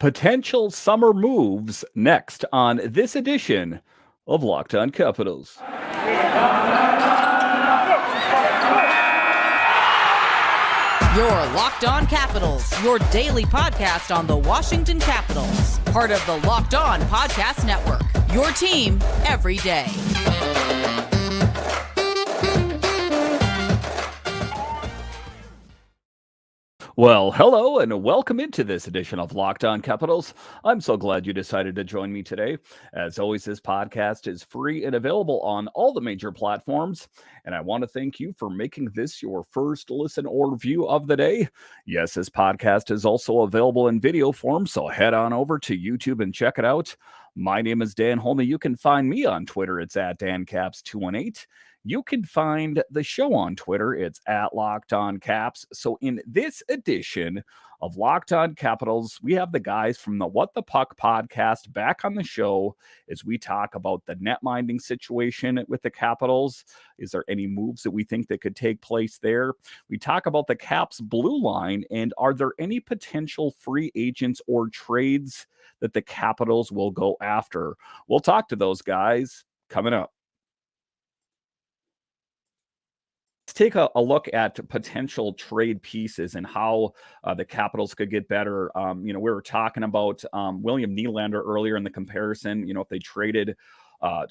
Potential summer moves next on this edition of Locked On Capitals. Your Locked On Capitals, your daily podcast on the Washington Capitals. Part of the Locked On Podcast Network, your team every day. Well, hello and welcome into this edition of Locked On Capitals. I'm so glad you decided to join me today. As always, this podcast is free and available on all the major platforms. And I want to thank you for making this your first listen or view of the day. Yes, this podcast is also available in video form, so head on over to YouTube and check it out. My name is Dan Holme. You can find me on Twitter. It's at DanCaps218. You can find the show on Twitter. It's at Locked On Caps. So in this edition of Locked On Capitals, we have the guys from the What the Puck podcast back on the show as we talk about the net-minding situation with the Capitals. Is there any moves that we think that could take place there? We talk about the Caps blue line, and are there any potential free agents or trades that the Capitals will go after? We'll talk to those guys coming up. Let's take a look at potential trade pieces and how the Capitals could get better. We were talking about William Nylander earlier in the comparison. If they traded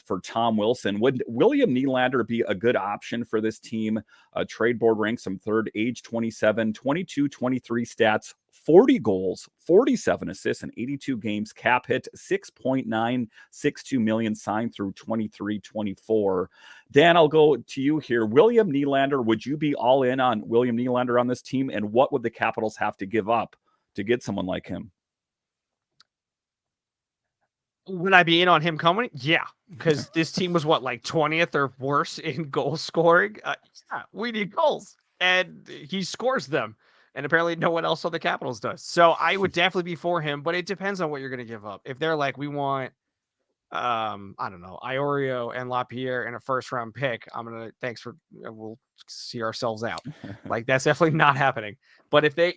for Tom Wilson, would William Nylander be a good option for this team? Trade board ranks him third, age 27, 22, 23 stats, 40 goals, 47 assists in 82 games, cap hit $6.962 million, signed through 23-24. Dan, I'll go to you here. William Nylander, would you be all in on William Nylander on this team? And what would the Capitals have to give up to get someone like him? Would I be in on him coming? Yeah, because this team was what, like 20th or worse in goal scoring? Yeah, we need goals, and he scores them. And apparently no one else on the Capitals does. So I would definitely be for him, but it depends on what you're going to give up. If they're like, we want, I don't know, Iorio and LaPierre and a first round pick, we'll see ourselves out. Like, that's definitely not happening. But if they,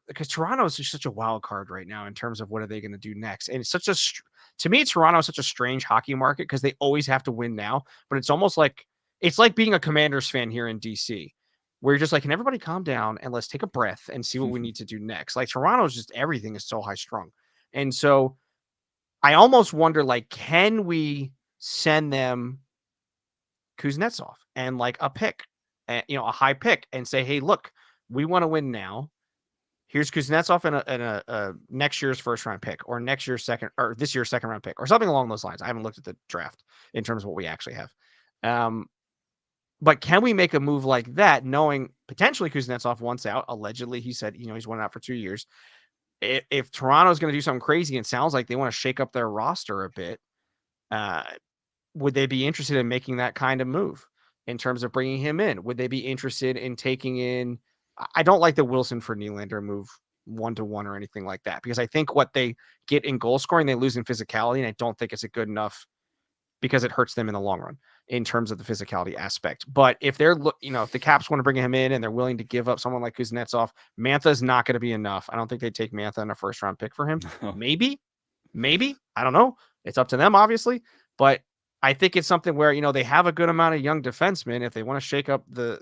because Toronto is just such a wild card right now in terms of what are they going to do next. And it's to me, Toronto is such a strange hockey market because they always have to win now, but it's almost like, it's like being a Commanders fan here in DC. Where you're just like, can everybody calm down and let's take a breath and see what we need to do next? Like, Toronto's just, everything is so high strung. And so I almost wonder, like, can we send them Kuznetsov and like a pick, a high pick, and say, hey, look, we want to win now. Here's Kuznetsov and a next year's first round pick, or next year's this year's second round pick, or something along those lines. I haven't looked at the draft in terms of what we actually have. But can we make a move like that, knowing potentially Kuznetsov wants out? Allegedly, he said, he's wanted out for 2 years. If Toronto's going to do something crazy, and sounds like they want to shake up their roster a bit, would they be interested in making that kind of move in terms of bringing him in? Would they be interested in taking in? I don't like the Wilson for Nylander move 1-to-1 or anything like that, because I think what they get in goal scoring, they lose in physicality, and I don't think it's a good enough, because it hurts them in the long run in terms of the physicality aspect. But if they're, if the Caps want to bring him in and they're willing to give up someone like Kuznetsov, Mantha's not going to be enough. I don't think they'd take Mantha in a first round pick for him. Maybe, I don't know. It's up to them, obviously. But I think it's something where, they have a good amount of young defensemen. If they want to shake up the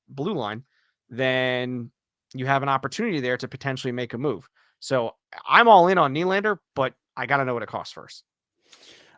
blue line, then you have an opportunity there to potentially make a move. So I'm all in on Nylander, but I got to know what it costs first.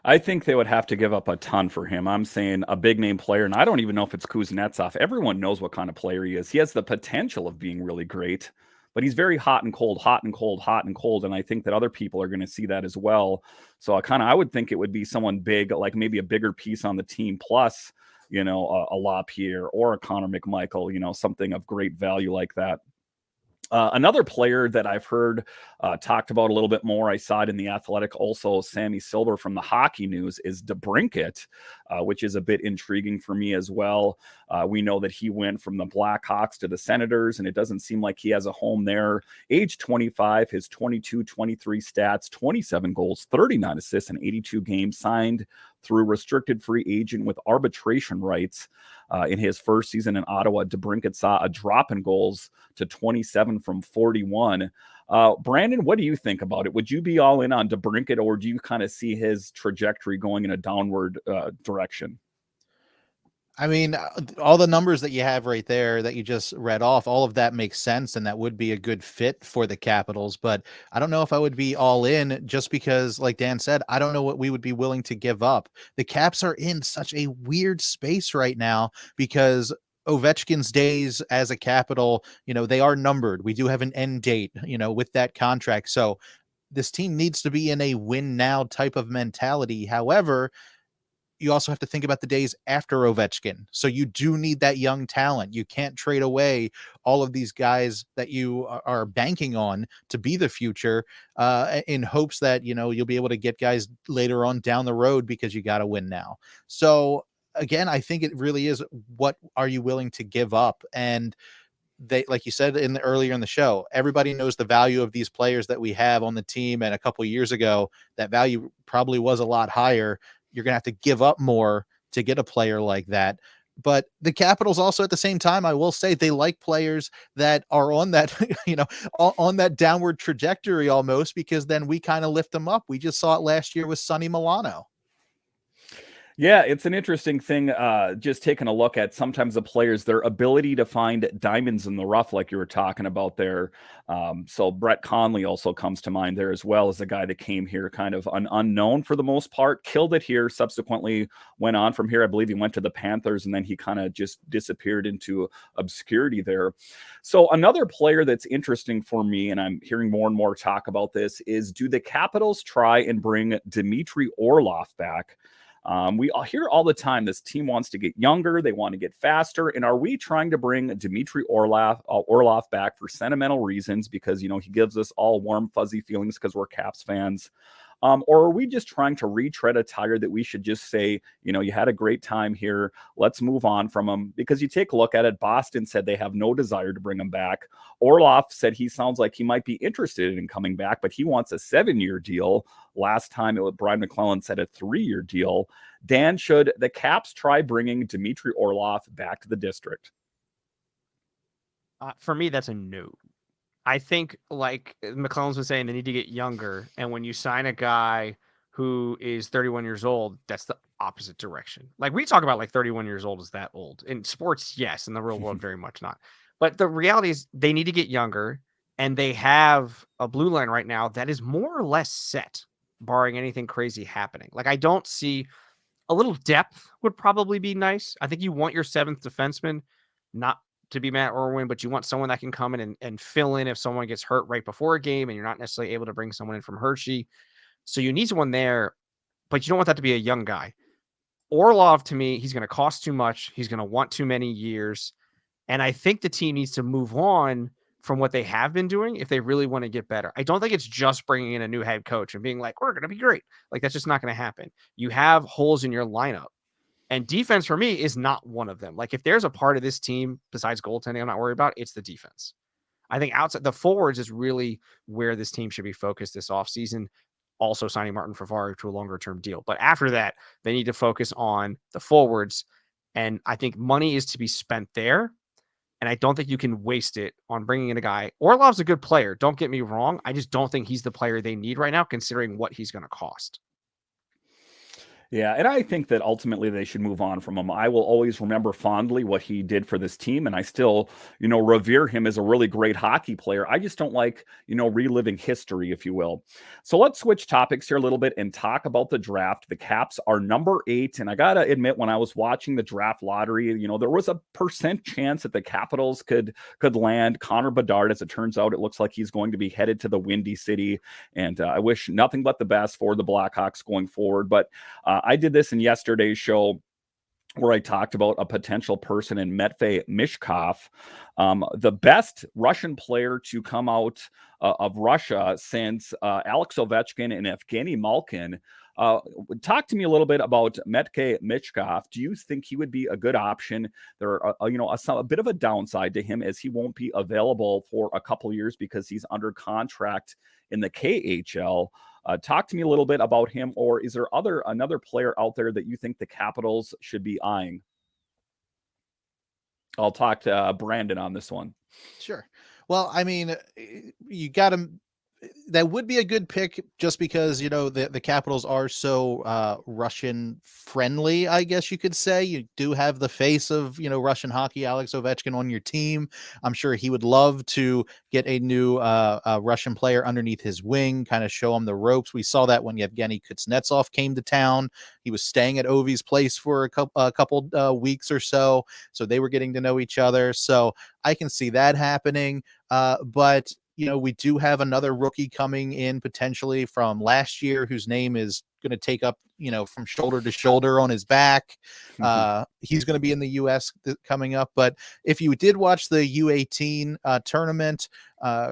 I think they would have to give up a ton for him. I'm saying a big name player, and I don't even know if it's Kuznetsov. Everyone knows what kind of player he is. He has the potential of being really great, but he's very hot and cold, hot and cold, hot and cold. And I think that other people are going to see that as well. So I would think it would be someone big, like maybe a bigger piece on the team, plus, a LaPierre or a Connor McMichael, something of great value like that. Another player that I've heard talked about a little bit more, I saw it in The Athletic, also Sammy Silver from the Hockey News, is DeBrincat, which is a bit intriguing for me as well. We know that he went from the Blackhawks to the Senators, and it doesn't seem like he has a home there. Age 25, his 22-23 stats, 27 goals, 39 assists in 82 games, signed through restricted free agent with arbitration rights. In his first season in Ottawa, DeBrincat saw a drop in goals to 27 from 41. Brandon, what do you think about it? Would you be all in on DeBrincat, or do you kind of see his trajectory going in a downward direction? I mean, all the numbers that you have right there that you just read off, all of that makes sense, and that would be a good fit for the Capitals. But I don't know if I would be all in, just because, like Dan said, I don't know what we would be willing to give up. The Caps are in such a weird space right now because Ovechkin's days as a Capital, they are numbered. We do have an end date, with that contract. So this team needs to be in a win now type of mentality. However, you also have to think about the days after Ovechkin. So you do need that young talent. You can't trade away all of these guys that you are banking on to be the future, in hopes that, you'll be able to get guys later on down the road because you got to win now. So again, I think it really is, what are you willing to give up? And they, like you said earlier in the show, everybody knows the value of these players that we have on the team. And a couple of years ago, that value probably was a lot higher. You're going to have to give up more to get a player like that. But the Capitals also, at the same time, I will say, they like players that are on that, on that downward trajectory almost, because then we kind of lift them up. We just saw it last year with Sonny Milano. Yeah, it's an interesting thing, just taking a look at sometimes the players, their ability to find diamonds in the rough, like you were talking about there. So Brett Conley also comes to mind there, as well as a guy that came here kind of unknown for the most part, killed it here, subsequently went on from here. I believe he went to the Panthers, and then he kind of just disappeared into obscurity there. So another player that's interesting for me, and I'm hearing more and more talk about this, is, do the Capitals try and bring Dmitry Orlov back? We hear all the time this team wants to get younger, they want to get faster. And are we trying to bring Dmitry Orlov back for sentimental reasons because, he gives us all warm, fuzzy feelings because we're Caps fans? Or are we just trying to retread a tire that we should just say, you had a great time here, let's move on from him? Because you take a look at it, Boston said they have no desire to bring him back. Orlov said he sounds like he might be interested in coming back, but he wants a 7-year deal. Last time, Brian Maclellan said a 3-year deal. Dan, should the Caps try bringing Dmitry Orlov back to the district? For me, that's a no. I think, like McClellan's been saying, they need to get younger. And when you sign a guy who is 31 years old, that's the opposite direction. Like, we talk about like 31 years old is that old. In sports, yes. In the real world, very much not. But the reality is they need to get younger. And they have a blue line right now that is more or less set, barring anything crazy happening. Like, I don't see, a little depth would probably be nice. I think you want your 7th defenseman, not to be Matt Irwin, but you want someone that can come in and fill in if someone gets hurt right before a game and you're not necessarily able to bring someone in from Hershey. So you need someone there, but you don't want that to be a young guy. Orlov, to me, he's going to cost too much. He's going to want too many years. And I think the team needs to move on from what they have been doing if they really want to get better. I don't think it's just bringing in a new head coach and being like, we're going to be great. Like, that's just not going to happen. You have holes in your lineup. And defense, for me, is not one of them. Like, if there's a part of this team besides goaltending I'm not worried about, it's the defense. I think outside the forwards is really where this team should be focused this offseason. Also signing Martin Favre to a longer-term deal. But after that, they need to focus on the forwards. And I think money is to be spent there. And I don't think you can waste it on bringing in a guy. Orlov's a good player. Don't get me wrong. I just don't think he's the player they need right now, considering what he's going to cost. Yeah, and I think that ultimately they should move on from him. I will always remember fondly what he did for this team, and I still, revere him as a really great hockey player. I just don't like, reliving history, if you will. So let's switch topics here a little bit and talk about the draft. The Caps are number 8, and I got to admit, when I was watching the draft lottery, there was a % chance that the Capitals could land Connor Bedard. As it turns out, it looks like he's going to be headed to the Windy City, and I wish nothing but the best for the Blackhawks going forward. But I did this in yesterday's show where I talked about a potential person in Matvei Mishkov, the best Russian player to come out of Russia since Alex Ovechkin and Evgeny Malkin. Talk to me a little bit about Matvei Mishkov. Do you think he would be a good option? There are, a bit of a downside to him, as he won't be available for a couple years because he's under contract in the KHL. Talk to me a little bit about him, or is there another player out there that you think the Capitals should be eyeing? I'll talk to Brandon on this one. Sure. Well, I mean, you got to. That would be a good pick just because, the Capitals are so Russian friendly, I guess you could say. You do have the face of, Russian hockey, Alex Ovechkin, on your team. I'm sure he would love to get a new Russian player underneath his wing, kind of show him the ropes. We saw that when Yevgeny Kuznetsov came to town. He was staying at Ovi's place for a couple weeks or so. So they were getting to know each other. So I can see that happening. But we do have another rookie coming in potentially from last year whose name is going to take up, from shoulder to shoulder on his back. He's going to be in the U.S. Coming up. But if you did watch the U18 tournament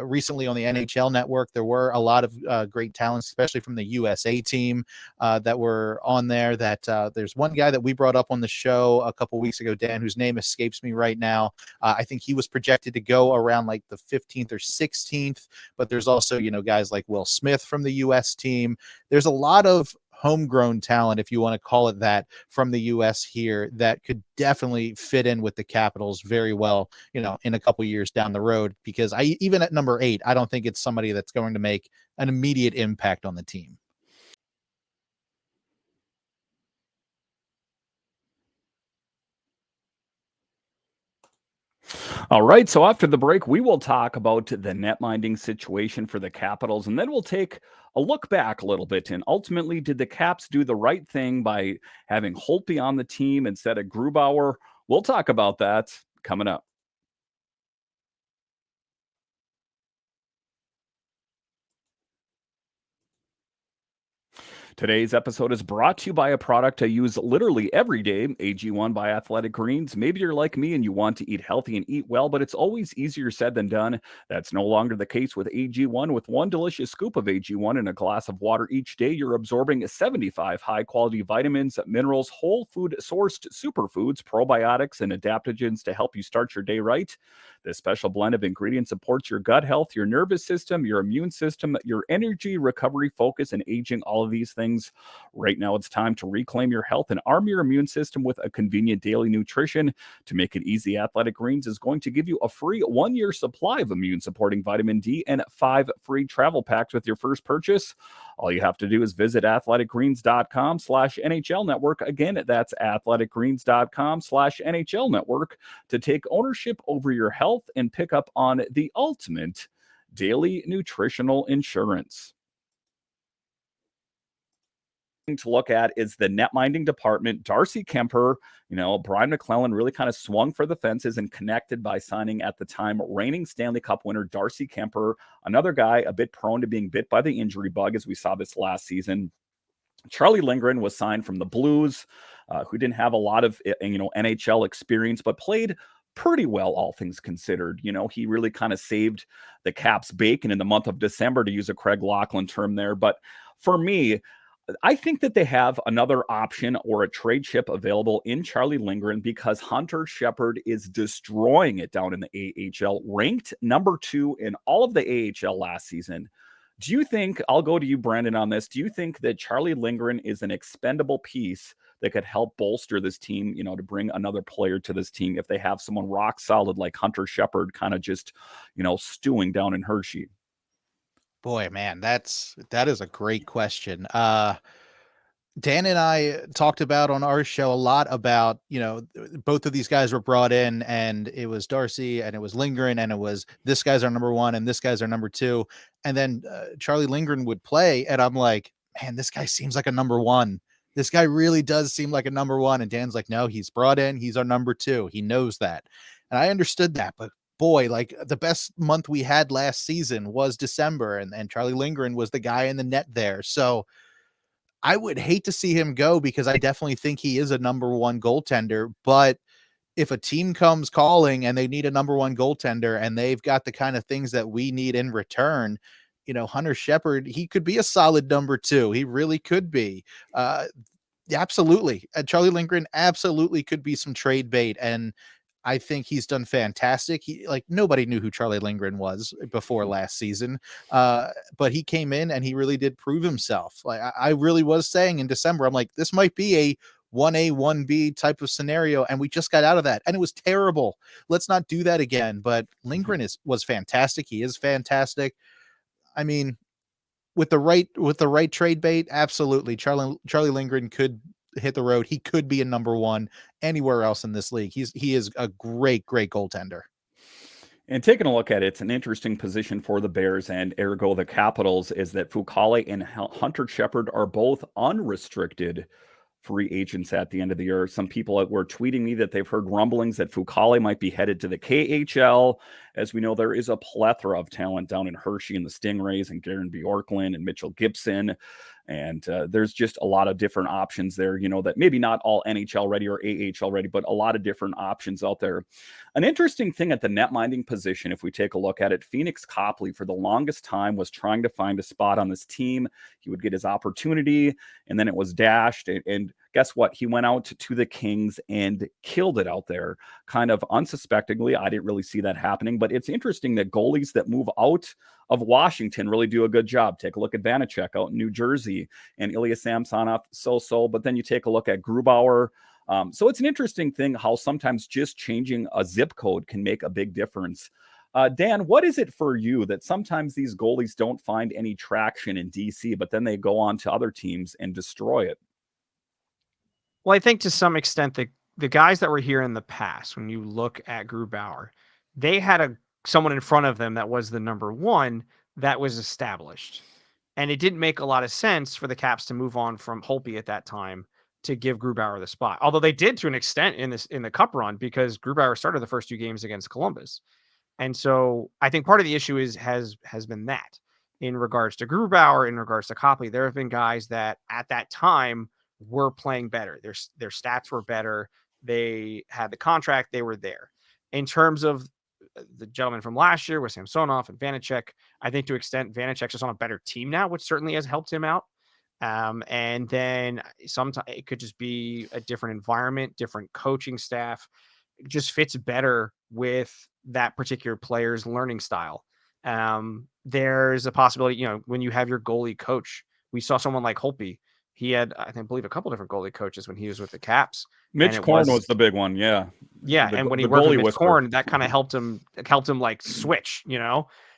recently on the NHL Network, there were a lot of great talents, especially from the USA team that were on there. There's one guy that we brought up on the show a couple weeks ago, Dan, whose name escapes me right now. I think he was projected to go around like the 15th or 16th, but there's also, guys like Will Smith from the US team. There's a lot of homegrown talent, if you want to call it that, from the US here that could definitely fit in with the Capitals very well, in a couple years down the road, because even at number 8, I don't think it's somebody that's going to make an immediate impact on the team. All right. So after the break, we will talk about the net minding situation for the Capitals, and then we'll take a look back a little bit. And ultimately, did the Caps do the right thing by having Holtby on the team instead of Grubauer? We'll talk about that coming up. Today's episode is brought to you by a product I use literally every day, AG1 by Athletic Greens. Maybe you're like me and you want to eat healthy and eat well, but it's always easier said than done. That's no longer the case with AG1. With one delicious scoop of AG1 in a glass of water each day, you're absorbing 75 high-quality vitamins, minerals, whole food-sourced superfoods, probiotics, and adaptogens to help you start your day right. This special blend of ingredients supports your gut health, your nervous system, your immune system, your energy, recovery, focus, and aging, all of these things. Right now, it's time to reclaim your health and arm your immune system with a convenient daily nutrition. To make it easy, Athletic Greens is going to give you a free 1-year supply of immune-supporting vitamin D and 5 free travel packs with your first purchase. All you have to do is visit athleticgreens.com/NHL Network. Again, that's athleticgreens.com/NHL Network to take ownership over your health and pick up on the ultimate daily nutritional insurance. To look at is the net minding department. Darcy Kemper, Brian Maclellan really kind of swung for the fences and connected by signing at the time reigning Stanley Cup winner Darcy Kemper, another guy a bit prone to being bit by the injury bug, as we saw this last season. Charlie Lindgren was signed from the Blues, who didn't have a lot of NHL experience, but played pretty well, all things considered. He really kind of saved the Caps bacon in the month of December, to use a Craig Laughlin term there. But for me, I think that they have another option or a trade chip available in Charlie Lindgren, because Hunter Shepard is destroying it down in the AHL, ranked number 2 in all of the AHL last season. Do you think, I'll go to you, Brandon, on this, do you think that Charlie Lindgren is an expendable piece that could help bolster this team, to bring another player to this team if they have someone rock solid like Hunter Shepard kind of just, stewing down in Hershey? Boy, man, that is a great question. Dan and I talked about on our show a lot about, both of these guys were brought in, and it was Darcy and it was Lindgren, and it was this guy's our number 1 and this guy's our number 2. And then Charlie Lindgren would play, and I'm like, man, this guy seems like a number 1. This guy really does seem like a number 1. And Dan's like, no, he's brought in. He's our number 2. He knows that. And I understood that, but boy, like the best month we had last season was December, and Charlie Lindgren was the guy in the net there. So I would hate to see him go, because I definitely think he is a number 1 goaltender. But if a team comes calling and they need a number 1 goaltender and they've got the kind of things that we need in return, Hunter Shepard, he could be a solid number 2. He really could be. Absolutely. Charlie Lindgren absolutely could be some trade bait. And I think he's done fantastic. Nobody knew who Charlie Lindgren was before last season, but he came in and he really did prove himself. I really was saying in December, I'm like, this might be a 1A, 1B type of scenario, and we just got out of that, and it was terrible. Let's not do that again. But Lindgren was fantastic. He is fantastic. I mean, with the right trade bait, absolutely. Charlie Lindgren could hit the road. He could be a number one anywhere else in this league. He is a great goaltender. And taking a look at it, it's an interesting position for the Bears and ergo the Capitals is that Fucale and Hunter Shepard are both unrestricted free agents at the end of the year. Some people were tweeting me that they've heard rumblings that Fucale might be headed to the KHL. As we know, there is a plethora of talent down in Hershey and the Stingrays and Garen Bjorklund and Mitchell Gibson. And there's just a lot of different options there, that maybe not all NHL ready or AHL ready, but a lot of different options out there. An interesting thing at the netminding position, if we take a look at it, Phoenix Copley for the longest time was trying to find a spot on this team. He would get his opportunity and then it was dashed. And guess what? He went out to the Kings and killed it out there kind of unsuspectingly. I didn't really see that happening, but it's interesting that goalies that move out of Washington really do a good job. Take a look at Vanacek out in New Jersey and Ilya Samsonov, so. But then you take a look at Grubauer. So it's an interesting thing how sometimes just changing a zip code can make a big difference. Dan, what is it for you that sometimes these goalies don't find any traction in DC, but then they go on to other teams and destroy it? Well, I think to some extent the guys that were here in the past, when you look at Grubauer, they had someone in front of them that was the number one that was established. And it didn't make a lot of sense for the Caps to move on from Holtby at that time to give Grubauer the spot. Although they did to an extent in the cup run because Grubauer started the first 2 games against Columbus. And so I think part of the issue has been that in regards to Grubauer, in regards to Copley, there have been guys that at that time were playing better. Their stats were better. They had the contract. They were there. In terms of the gentleman from last year with Samsonov and Vanacek, I think to extent Vanacek's just on a better team now, which certainly has helped him out. And then sometimes it could just be a different environment, different coaching staff. It just fits better with that particular player's learning style. There's a possibility, when you have your goalie coach, we saw someone like Holtby. He had, I believe, a couple different goalie coaches when he was with the Caps. Mitch Korn was the big one, yeah. Yeah, and when he worked with Mitch Korn, that kind of helped him like switch,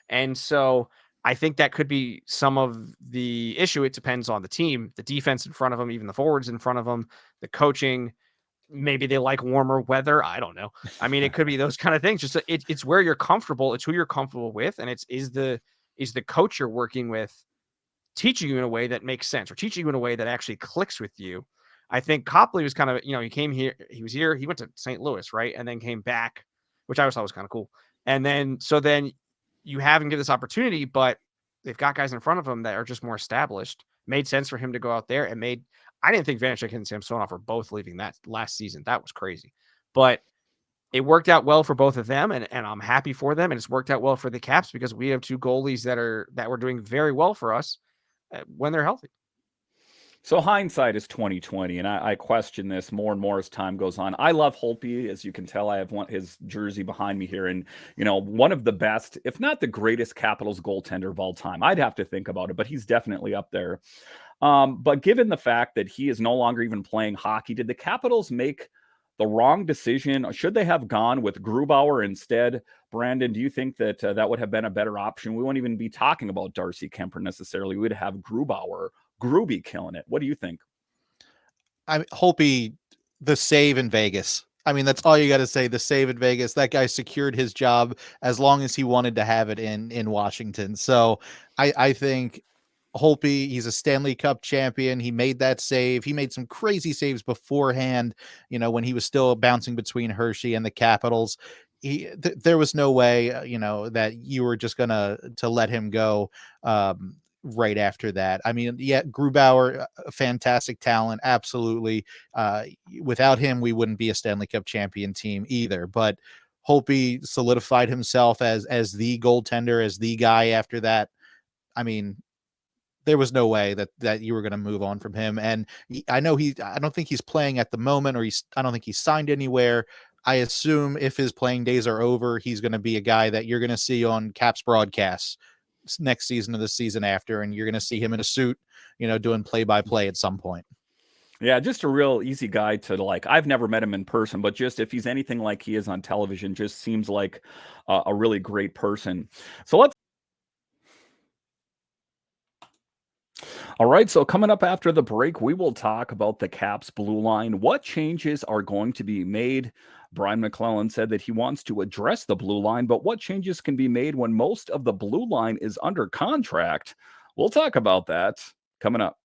And so I think that could be some of the issue. It depends on the team, the defense in front of them, even the forwards in front of them, the coaching. Maybe they like warmer weather. I don't know. I mean, it could be those kind of things. Just it's where you're comfortable. It's who you're comfortable with, and is the coach you're working with teaching you in a way that makes sense or teaching you in a way that actually clicks with you. I think Copley was kind of, he came here, he was here, he went to St. Louis, right? And then came back, which I always thought was kind of cool. And then, so then you have him give this opportunity, but they've got guys in front of him that are just more established. Made sense for him to go out there and I didn't think Vanacek and Samsonov were both leaving that last season. That was crazy. But it worked out well for both of them, and I'm happy for them. And it's worked out well for the Caps because we have 2 goalies that were doing very well for us when they're healthy. So hindsight is 2020, and I question this more and more as time goes on. I love Holtby, as you can tell. I have his jersey behind me here, and one of the best, if not the greatest, Capitals goaltender of all time. I'd have to think about it, but he's definitely up there. But given the fact that he is no longer even playing hockey, did the Capitals make the wrong decision? Should they have gone with Grubauer instead? Brandon, do you think that that would have been a better option? We won't even be talking about Darcy Kemper necessarily. We'd have Grubauer, Gruby killing it. What do you think? Holtby, the save in Vegas. I mean, that's all you got to say. The save in Vegas. That guy secured his job as long as he wanted to have it in Washington. So I think Holtby, he's a Stanley Cup champion. He made that save. He made some crazy saves beforehand, when he was still bouncing between Hershey and the Capitals. There was no way, that you were just gonna to let him go right after that. I mean, yeah, Grubauer, fantastic talent, absolutely. Without him, we wouldn't be a Stanley Cup champion team either. But Holtby solidified himself as the goaltender, as the guy after that. I mean, there was no way that you were going to move on from him. And I know I don't think he's playing at the moment, or I don't think he's signed anywhere. I assume if his playing days are over, he's going to be a guy that you're going to see on Caps broadcasts next season or the season after, and you're going to see him in a suit, doing play-by-play at some point. Yeah, just a real easy guy to like. I've never met him in person, but just if he's anything like he is on television, just seems like a really great person. So let's. All right, so coming up after the break, we will talk about the Caps blue line. What changes are going to be made? Brian Maclellan said that he wants to address the blue line, but what changes can be made when most of the blue line is under contract? We'll talk about that coming up.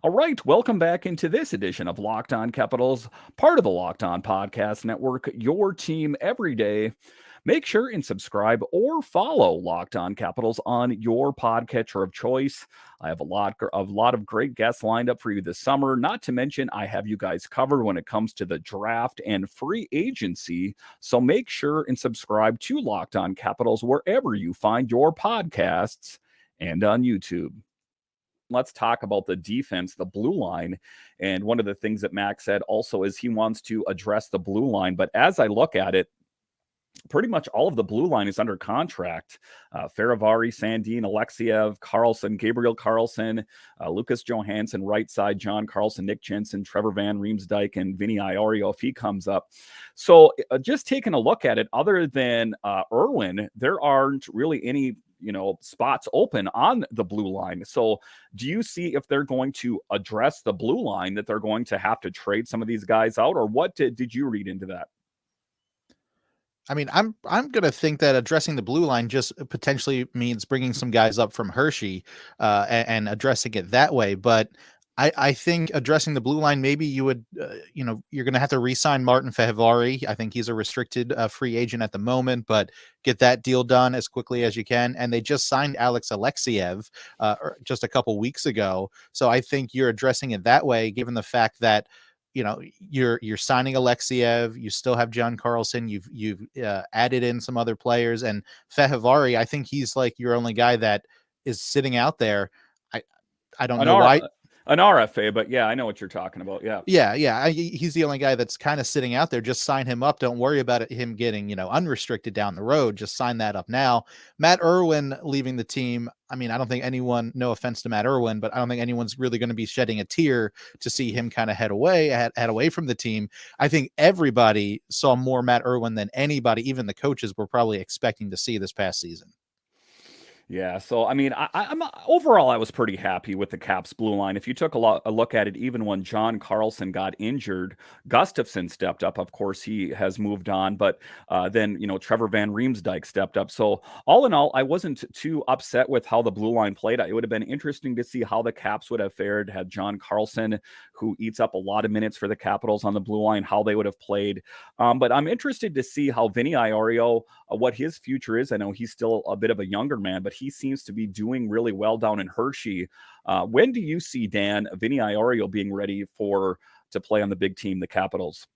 All right, welcome back into this edition of Locked On Capitals, part of the Locked On Podcast Network, your team every day. Make sure and subscribe or follow Locked On Capitals on your podcatcher of choice. I have a lot of great guests lined up for you this summer. Not to mention, I have you guys covered when it comes to the draft and free agency. So make sure and subscribe to Locked On Capitals wherever you find your podcasts and on YouTube. Let's talk about the defense, the blue line. And one of the things that Mac said also is he wants to address the blue line. But as I look at it, pretty much all of the blue line is under contract. Faravari, Sandin, Alexiev, Carlson, Gabriel Carlson, Lucas Johansson, right side, John Carlson, Nick Jensen, Trevor Van Riemsdyk, and Vinny Iorio if he comes up. So just taking a look at it, other than Irwin, there aren't really any spots open on the blue line. So do you see if they're going to address the blue line that they're going to have to trade some of these guys out, or what did you read into that? I mean, I'm going to think that addressing the blue line just potentially means bringing some guys up from Hershey and addressing it that way. But I think addressing the blue line, maybe you would, you're going to have to re-sign Martin Fehervary. I think he's a restricted free agent at the moment, but get that deal done as quickly as you can. And they just signed Alex Alexiev just a couple weeks ago. So I think you're addressing it that way, given the fact that you're signing Alexiev, you still have John Carlson, you've added in some other players, and Fehervary, I think he's like your only guy that is sitting out there. I don't know why. An RFA, but yeah, I know what you're talking about. Yeah. He's the only guy that's kind of sitting out there. Just sign him up. Don't worry about him getting, unrestricted down the road. Just sign that up now. Matt Irwin leaving the team. I mean, I don't think anyone, no offense to Matt Irwin, but I don't think anyone's really going to be shedding a tear to see him kind of head away from the team. I think everybody saw more Matt Irwin than anybody, even the coaches, were probably expecting to see this past season. Yeah, so I mean, I'm overall, I was pretty happy with the Caps blue line. If you took a look at it, even when John Carlson got injured, Gustafsson stepped up. Of course, he has moved on, but then Trevor Van Riemsdyk stepped up. So all in all, I wasn't too upset with how the blue line played. It would have been interesting to see how the Caps would have fared had John Carlson, who eats up a lot of minutes for the Capitals on the blue line, how they would have played. But I'm interested to see how Vinny Iorio, what his future is. I know he's still a bit of a younger man, but he seems to be doing really well down in Hershey. When do you see, Dan, Vinny Iorio being ready to play on the big team, the Capitals?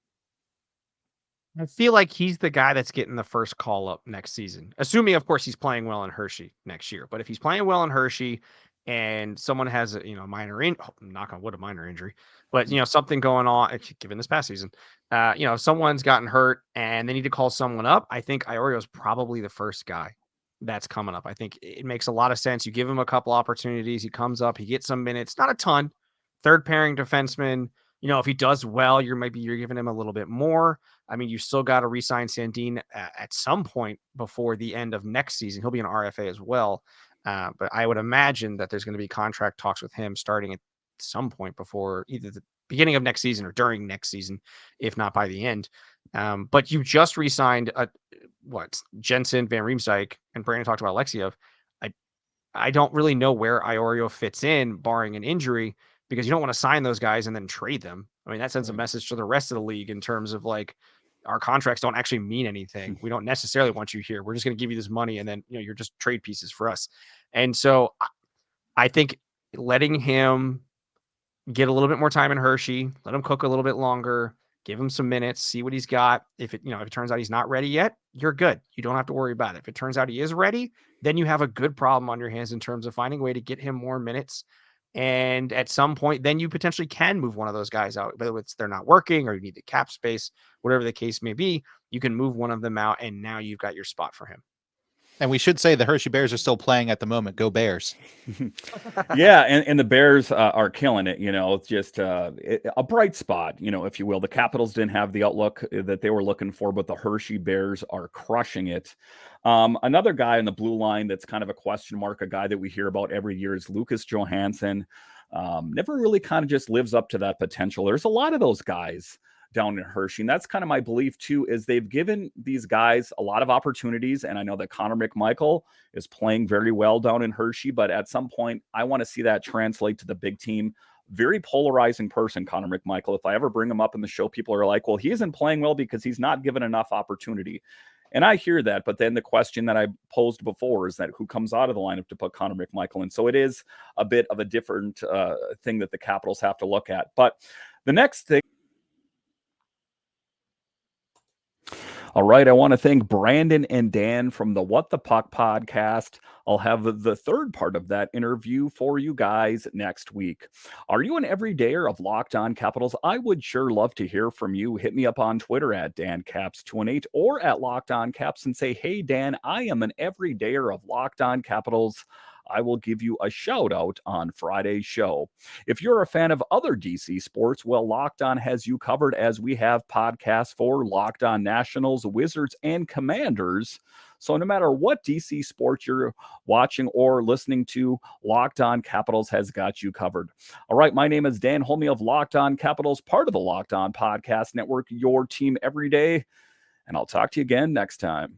I feel like he's the guy that's getting the first call up next season, assuming, of course, he's playing well in Hershey next year. But if he's playing well in Hershey and someone has a knock on wood, a minor injury, but something going on, given this past season, someone's gotten hurt and they need to call someone up, I think Iorio is probably the first guy that's coming up. I think it makes a lot of sense. You give him a couple opportunities, he comes up, he gets some minutes, not a ton. Third pairing defenseman. If he does well, you're giving him a little bit more. I mean, you still got to re-sign Sandin at some point before the end of next season. He'll be an RFA as well. But I would imagine that there's going to be contract talks with him starting at some point before either the beginning of next season or during next season, if not by the end. But you just re-signed Jensen, Van Riemsdyk, and Brandon talked about Alexiev. I don't really know where Iorio fits in, barring an injury, because you don't want to sign those guys and then trade them. I mean, that sends a message to the rest of the league in terms of like, our contracts don't actually mean anything. We don't necessarily want you here. We're just going to give you this money and then, you're just trade pieces for us. And so I think letting him get a little bit more time in Hershey, let him cook a little bit longer, give him some minutes, see what he's got. If it turns out he's not ready yet, you're good. You don't have to worry about it. If it turns out he is ready, then you have a good problem on your hands in terms of finding a way to get him more minutes And at some point, then you potentially can move one of those guys out, whether it's they're not working or you need the cap space, whatever the case may be. You can move one of them out, and now you've got your spot for him. And we should say the Hershey Bears are still playing at the moment. Go Bears. Yeah, and the Bears are killing it. It's just a bright spot, if you will. The Capitals didn't have the outlook that they were looking for, but the Hershey Bears are crushing it. Another guy on the blue line that's kind of a question mark, a guy that we hear about every year, is Lucas Johansson. Never really kind of just lives up to that potential. There's a lot of those guys down in Hershey. And that's kind of my belief too, is they've given these guys a lot of opportunities. And I know that Connor McMichael is playing very well down in Hershey, but at some point I want to see that translate to the big team. Very polarizing person, Connor McMichael. If I ever bring him up in the show, people are like, well, he isn't playing well because he's not given enough opportunity. And I hear that, but then the question that I posed before is that who comes out of the lineup to put Connor McMichael in? So it is a bit of a different thing that the Capitals have to look at. But the next thing, all right, I want to thank Brandon and Dan from the What the Puck podcast. I'll have the third part of that interview for you guys next week. Are you an everydayer of Locked On Capitals? I would sure love to hear from you. Hit me up on Twitter at DanCaps218 or at Locked On Caps and say, hey, Dan, I am an everydayer of Locked On Capitals. I will give you a shout out on Friday's show. If you're a fan of other DC sports, well, Locked On has you covered, as we have podcasts for Locked On Nationals, Wizards, and Commanders. So no matter what DC sports you're watching or listening to, Locked On Capitals has got you covered. All right, my name is Dan Holtby of Locked On Capitals, part of the Locked On Podcast Network, your team every day. And I'll talk to you again next time.